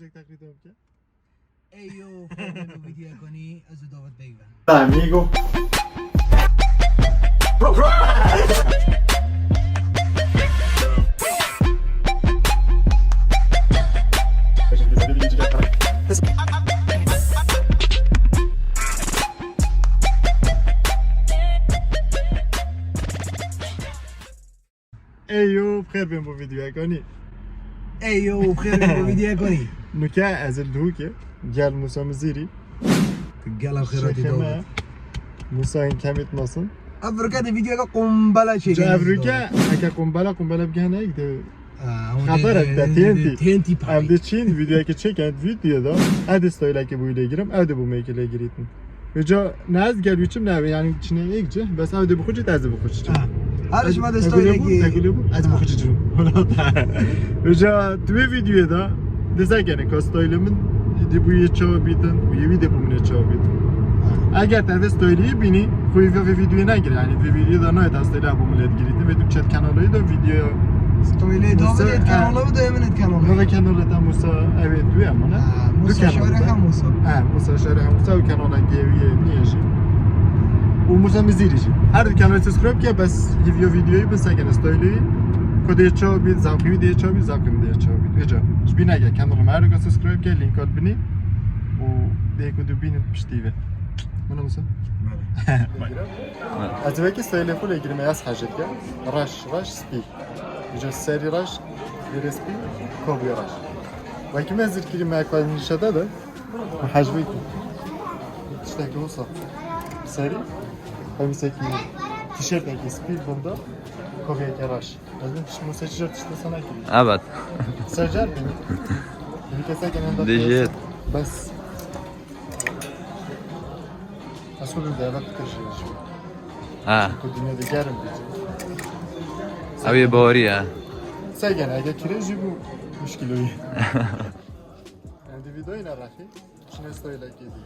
Gelecek taklit yok ya. Eyo, bu video koni az davet beyvan. Amigo. Eyo, بخير بين بو فيديو كوني. Eyo, بخير bu video koni. نكا از الدوكه جال موسى مزيري. Gel خيراتي davet. موسى این کمیت ناسن. Afrika de video ka kumbala çekiyor. جا افریقا اگه قنبله بگه ایده خبره ده TNT پای. ام ده چین ویدیویی که چکند ویدیودا اد استایل که بویله گیرم اد بو میکله گیریتن به جا ناز گل بیچم نه یعنی چنه یکجه بس اد بو خوجت از بو خوجت هرش ما استایل کی تقول بو از بو خوجت به جا تو ویدیودا دزا گنه کاستایل من دی بو چا بیتن بو ویدیو بو من چا بیتن اگر تا استایلی بینی خوی ویدیو نگیره یعنی ویدیو نه استایل بو ملت گیریتن و تو چت کانالای دو ویدیو استایلی davet kanalı mı da eminet kanalı. هذا كانال تا موسى evet دوی امانه موسى شارع موسى. موسى شارع موسى و کانال گیویه نیجی و موسى مزیریجی هر کانال سابسکرایب که بس ویدیویی بس اگر استایلی کدی چا بید زاوی ویدیو چا بید زاوی ویدیو چا بید بجا شبی نگه کانال ما رو سابسکرایب که لینک ات بینی و دیگه دو بینید پشتیه منو موسى از وقتی استایلی فول گیریم از حاجت که راش سپی بجا سری راش برسپی کوبی راش وقتی من زیر کلیم اکواد میشده ده حجمی کن işte ki olsa seri hem seki tişört ki spil bunda kobiye karaş lazım şimdi tişört işte sana ki Evet. sercar beni bir kese genelde Diyet. bas aslında da evet taşıyor şu Ha. bu dünyada gerim diyeceğim Abi bari ya. sen gene eğer kireci bu müşkilöyi yani videoyu ne rakı şimdi stoyla gidi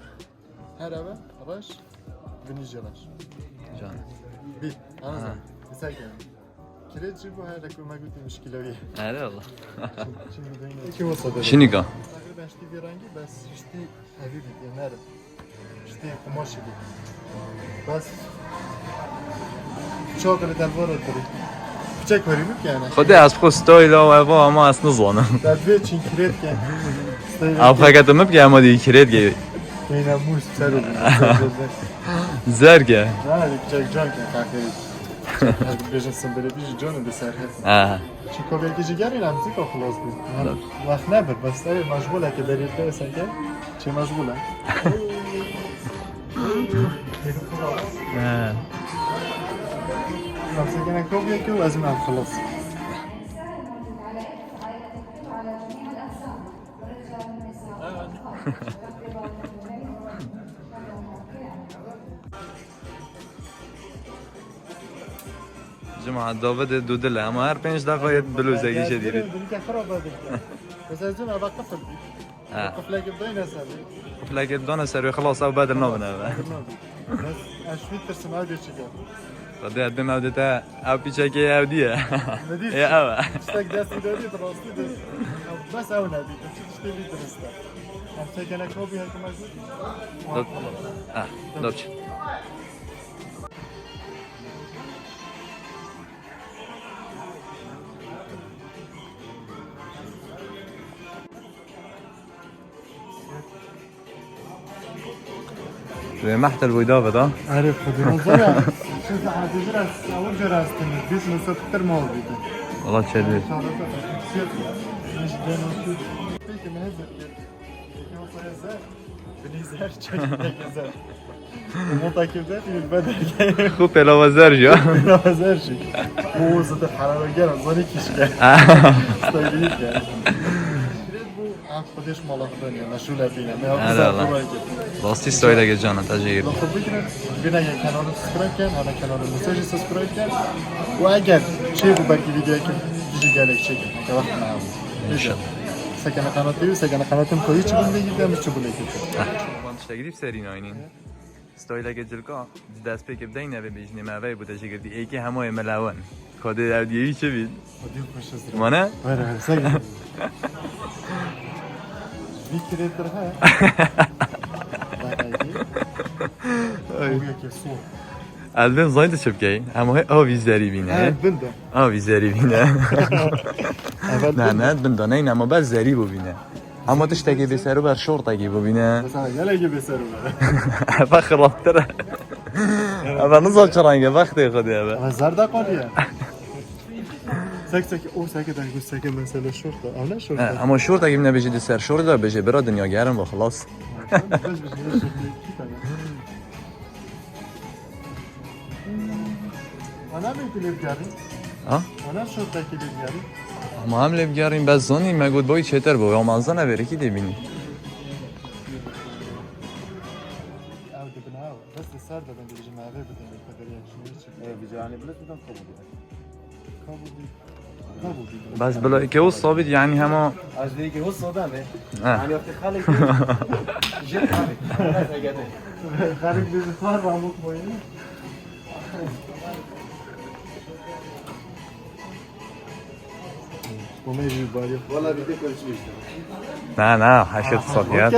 her eve araş binici araş Can. bir anladın sen gene kireci bu her rakı maguti müşkilöyi Evet Allah. şimdi de yine iki olsa da Şinika. ben işte bir rengi bas işte evi bir nerim işte kumaşı bir bas çok öyle var oturuyor bıçak vereyim mi yani خدا از خود استایل و با ما از نزانم. Derbe için kiret ki. فقط ما بگم ما دیگه کرد گی Yine mus sarı. زرگه. Ha, bıçak can ki kahve. Hadi bejansın böyle bir canı da serhet. آه. Çünkü belki geri namzi koklos bu. Vakt ne bir bas tabii meşgul ki deride sen gel. Çe meşgul ha. آه. Namzi gene kovuyor ki lazım am خلاص. جماعة داود دودله اما هر 5 دقیقه بلوزه گیشه دیرید. Dilike خراب edildi. Mesela dün ada kafel. Kafle gibi değil nasıl? فلاگه دانه سر خلاص او بدر نابنه. بس اشوي ترسم هذا شيء. خدا بیم او دتا او پیچه که او دیه. نديش. یا او. اشتاق داسي داري دراسي داري. بس او نادي تشتي لي درسته. انت كان كوبي هيك موجود. آه دوچ. به محتل ويدافع ده عارف خدي نظرة شوف حاجة أول جراستين بيس نص كتر ما هو بيته والله تشدد مش جنوب بيت ما هزر بنيزر شكل مو تاكل ده في البدن خوب بلا وزرجا لا هزر شيء هو صد الحرارة جرى زاني كيشكا استايليك يعني خودش مالا خدنی مشغول فينا هذا والله راستی استایل که جانا تجربه خب بگیرن ببین اگه کانال سابسکرایب کن حالا کانال موسیقی سابسکرایب کن و اگر چه بود بلکه ویدیویی که دیگه گلک چکن که وقت نام میشه سکن قناه دیو سکن قناتم کوی چه بود میگیدم چه بود میگیدم من تشتگیری سرین آینین استایل که جلکا دست پی که بدین نبی بیشنی موی بوده چه کردی ای که همه ملون کاده اودیوی چه بید؟ دیو خوش است مانه؟ آره سکن Bir kilometre ha. Oya ki soğuk. البته زاید چپ کی اما آوی زری بینه Binde. آوی زری بینه Evvel نه نه بنده نه اما بس زری ببینه اما تشتگی به سر و بر شورت اگه ببینه Mesela yine gibi serum. فخراتره اما نزال چرانگه وقتی خودی اما Ama zerda kalıyor. Sek o sekeden gül seken mesela şurada. Ama ne şurada? اما شورت اگه بینه بجی سر شورت دا بجی برا دنیا گرم و خلاص Beş bir şey şurada iki tane. Ana mı kilip geldi? ها Ana şurada kilip geldi. ما هم لب گریم بس زانی مگود بای چتر با یا مازه نبری کی دی بینی Evde bina var. Bas ser de ben de bizim eve بدن bu kadar yaşını için. ویجانی بلد بودم kabul Kabul değil. Kabul değil. بس بلا که او ثابت یعنی همه از دیگه که حس دادمه اه. یعنی وقتی خالی جد خالی Garip bir var Ramuk boyu. Bu mevzu bari. والله بدي كل شيء نه نه حشد صافیت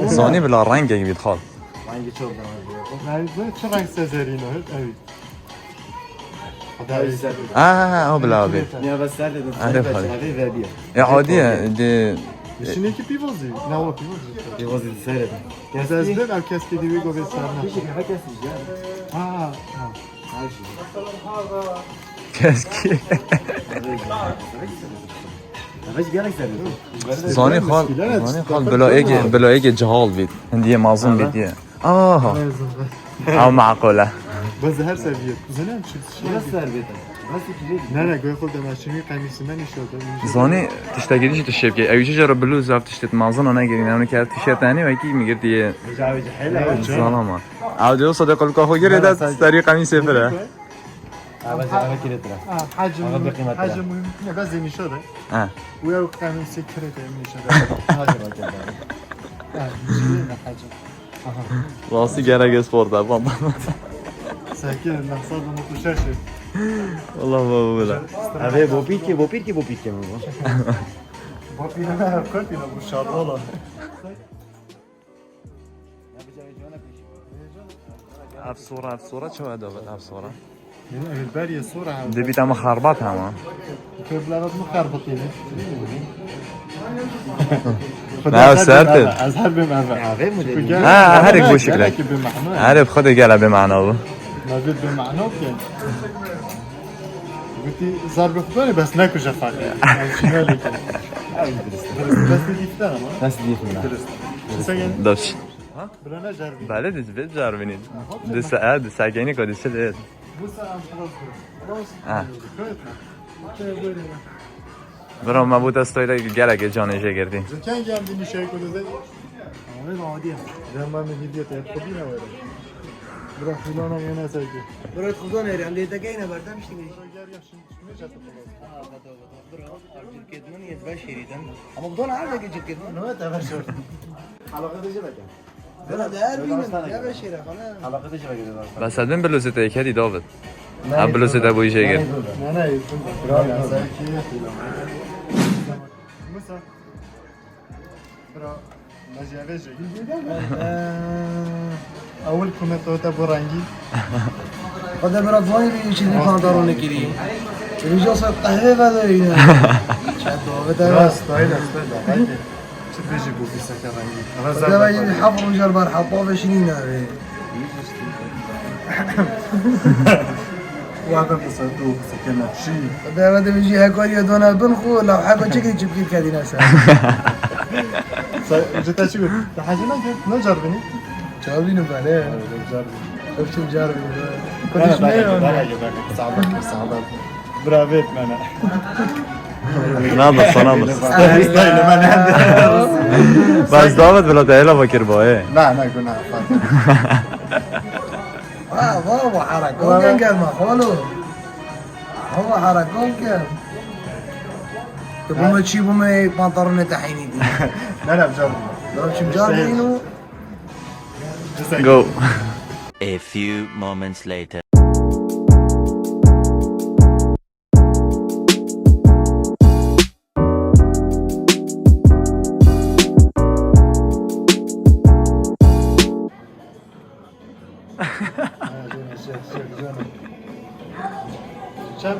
زانی بلا رنگ اگه بید خال hangi çok zaman Ben çok renk sezeriyim evet. آه بلا abi ya ben sen dedim Arif sen hadi. de verdi ya عادیه دی İçindeki pivozu. Ne o pivozu? ya was it seyredin Gezezden al keski divi go besarna. bir şey kafa kesmiş ya Ha. her şey کسکی Nefes gerek seyredin زانی خال زانی خال بلا ایگه جهال بید هندیه مازون بید دیه آها او معقوله Bazı her seviye. Kuzenim çıktı. nasıl seyredin nasıl ki Ne göy kol demeçini kamisinden iş oldu. زانی تشتگیری چی تشیب که ایوچه جرا بلوز رفت تشتت مازون و نگیرین اونو که تیشرت نی و کی میگه دیه mücavir hele زاناما عادیو صدق الکاهو گیره دست سری قمیص فره abi cevap kiretra Hacim Ama bir kıymetli. hacim ne bazı iş oldu. اه Uya kamisi kirete iş oldu. hadi bakalım Ha, ne hacim. راستی گرگ اسپورت بابا Sakin nasıl bunu kuşaşı. والله بابا بلا abi bu pir ki mi bu Bapina kalpina bu şarbola. افسوره چه باید داغت افسوره Yani evvelberiye sonra ha. دبیت اما خربت همه Köblerat mı karbatiyle? Ne, sertin. Az her bir merve. abi mi dedi ها هرك بو شكلك بمعنى عارف خذ قلع بمعنى ابو ما بيد بمعنى كان قلتي ضرب خدوني بس ناكل جفاك شنو لك بس يفتح ما nasıl diyeyim ya سجن دوش برنا جربي بله دز بيت جاربينين دس قاعد ساقيني قد يصير بوسا ام خلاص اه برو ما بود استایل گلگ جانه جگردی كان جنبي شيء كله زي انا عادي لما من هديه تقبلي ولا بروح فلانه انا سايق برات خدان eri هم دیتا که اینه بردم شدی Şirketimin yetmez şeriden. Ama bu da nerede şirketimin? Ne تبشر alakada şey bakın Ben de her birim ne şere falan. alakada şey bakın بس هدين بلوزة ايكادي دافد هم بلوزة ابو جيجر انا يكون برا سايق موسى برا مجاوزه اول كومنت ابو رنگی خدا برات وای بی چیزی پانتالون نگیری. اینجا صد قهوه بداریم. چند تا راست طايله استنى هاي شو بيجي بو في سكر رنگی خدا بگی حفر و جربر حبا بشینی نره. واحدة تصدق سكنة شيء خدا بگی هکاری دونه بنخو لو حبا چکی چبکی کردی نسا. جتا شو حاجة ما نجربني جوابینو بله. جربني شفتم جربی. انا کدش میرون. صعبة برافيت انا ناقص ناقص ستايل ما عندي بس دافد بلا تهلا فكر بايه لا انا قلنا بابا حركون كان ما خالو. هو حركون كان. تبغى تشي بومي بنطلون تحيني دي. لا لا بجرب ضرب شي مجاربينو. جو A few moments later.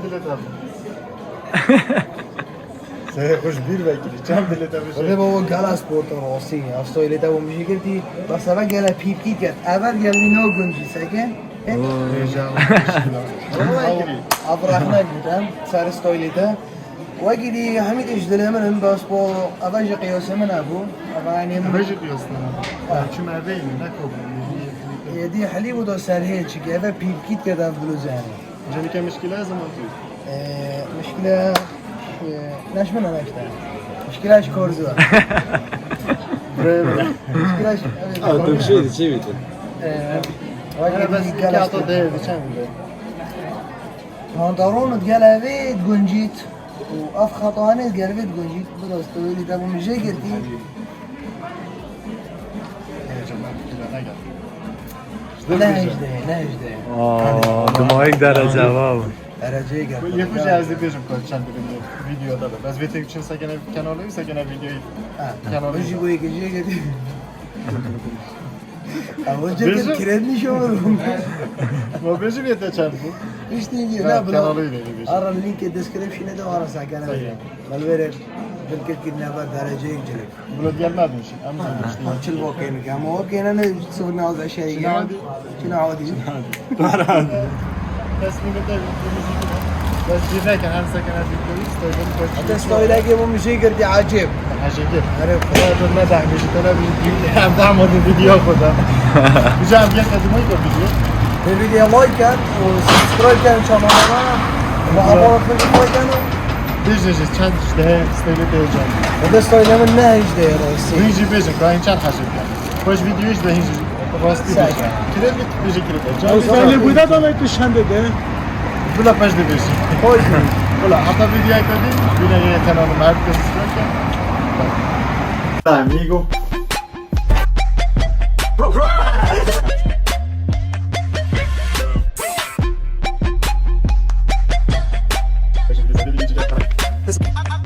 bilet aldım. Sen hoş bir vekili. Çam bilet almış. ولی بابا گل از سپورت راستی استایل تا با میشه گرتی بس اول گل پیپ کیت کرد اول گلی نو گنجی سکن Heyecanlı. ابرحنا بودم سر استایل تا وگیری همین اجدله من بس با اول جا قیاسه من ابو اول یعنی Veci diyorsun ama. Çünkü Merve'yle ne kovdu? یدی حلی بود سر هیچ که اول پیپ کیت کردم بلوزانی Canı kemişki lazım atıyor. مشكلة نشمنا نشتا مشكلة كورزو Buraya bak. مشكلة şeydi çevirdi. Bana bas iki hafta değerli çam bile. پانتالون تقلبي تقنجيت وأف خطواني تقلبي تقنجيت بس تقولي تابو مجي قلتي Heyecanlar bilene gel. نهجده دماغ درجه واو درجه قلت Yapacağız diye bizim koçan videoda da. Biz video için gene kanalıysa gene videoyu kanalı. بجي بوي كجي قلتي أول جاكت كردني شو Bu bizim yeteceğim bu. ايش تيجي لا، لا بلا كانوا يبي بيجي. ارى اللينك الديسكريبشن ده ورا ساكن صحيح. بالورد بالكل كنا درجه يجلك Bunu gelmedin şimdi. Ama işte. شو الوكين كان وكين انا سوينا هذا الشيء شنو عادي؟ شنو عادي Resmini de videomuzu gibi. Biz girerken her sekene videoyu istedim. حتى ستايلك مو مشي قردي عجيب Teşekkür. عرف Hayatım ne dahmiş. Tane bir hem damadı video koda. Güzel bir kadın oydu video. الفيديو لايك كان وسبسكرايب كان شامانا وابورك في اللايك كانوا Diyeceğiz çan işte stili diyeceğim. هذا ستايل من نهج ده راسي Hinci bejik. Ben çan haşırken. Hoş video işte hinci. Rasti bejik. Kiret bit bejik kiret. ستايل بودا da نتشهند ده Bu da pejde bejik. خوش Ula hatta video ekledim. Yine kanalım herkes isterken. Amigo. Teşekkür ederim.